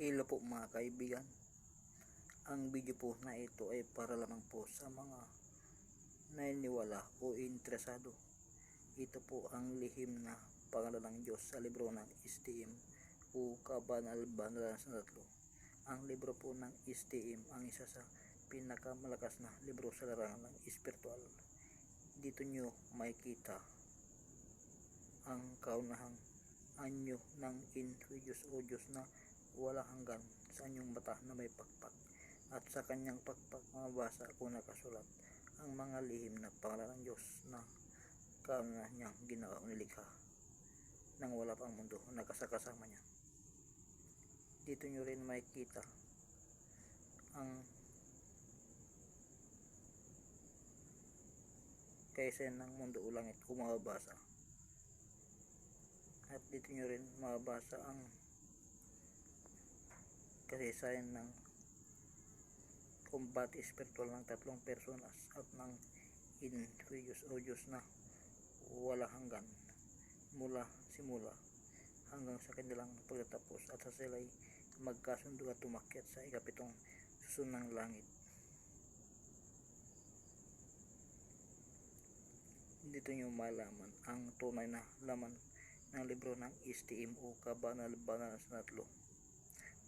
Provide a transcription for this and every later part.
Hello po mga kaibigan. Ang video po na ito ay para lamang po sa mga naniniwala o interesado. Ito po ang lihim na pangalan ng Diyos sa libro ng STM o Kabanal-Banalan sa Tatlo. Ang libro po ng STM ang isa sa pinakamalakas na libro sa larangan ng espiritual. Dito nyo makikita ang kaunahang anyo ng Insidious o Diyos na walang hanggan sa inyong mata na may pakpak, at sa kanyang pakpak mabasa o nakasulat ang mga lihim na pangalan ng Diyos na kauna niyang ginawa o nilikha nang wala pang mundo na kasama niya. Dito nyo rin makikita ang kaysa ng mundo o langit kung mababasa, at dito nyo rin mababasa ang kasaysayan ng kumbate espiritual ng tatlong personas at ng Insidious o Diyos na walang hanggan mula simula hanggang sa kanilang pagtatapos, at sa sila'y magkasundo at tumakyat sa ikapitong susunang langit. Dito nyo malaman ang tunay na laman ng libro ng STM o Kabanal-Banalan sa Tatlo.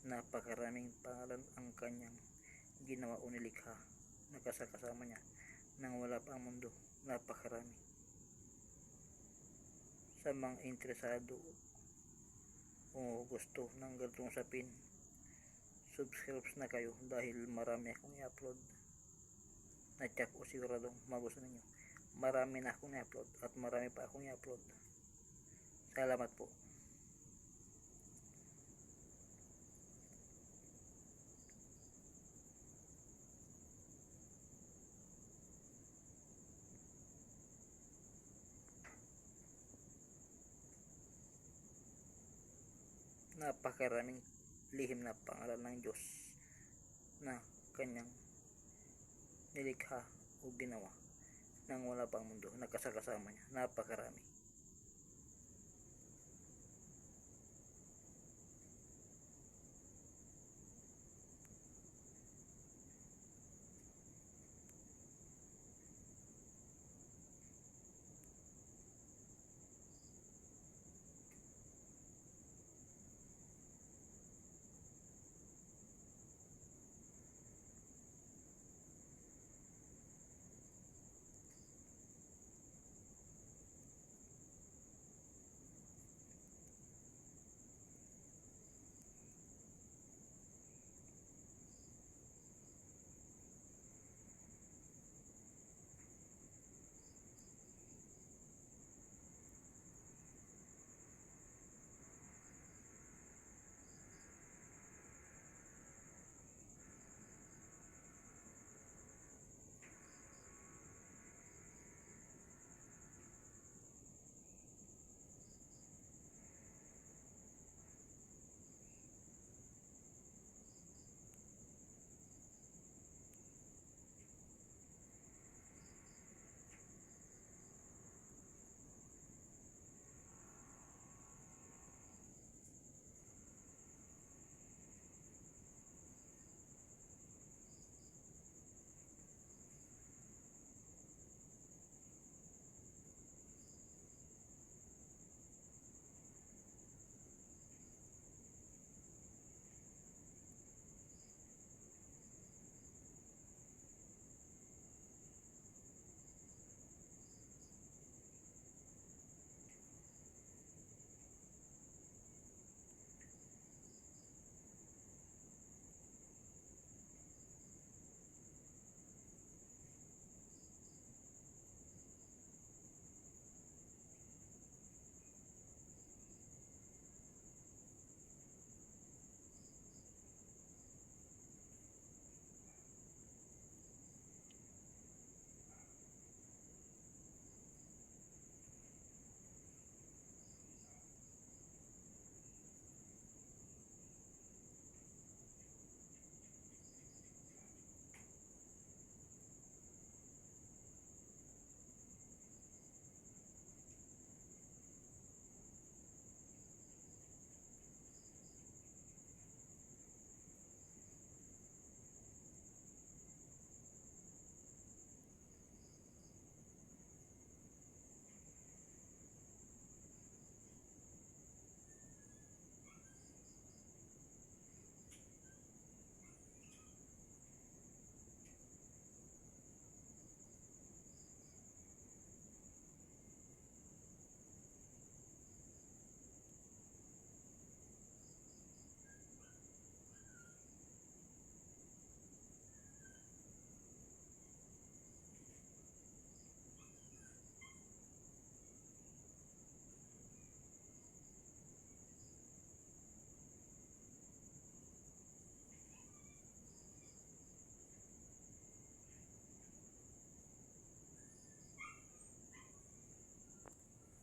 Napakaraming pangalan ang kanyang ginawa o nilikha na kasama niya nang wala pa ang mundo. Napakarami. Sa mga interesado o gusto ng ganitong usapin, subscribe na kayo dahil marami akong i-upload na check o siguradong magustuhan ninyo. Marami na akong i-upload at marami pa akong i-upload. Salamat po. Napakaraming lihim na pangalan ng Diyos na kanyang nilikha o ginawa nang wala pang mundo na kasama niya. Napakarami.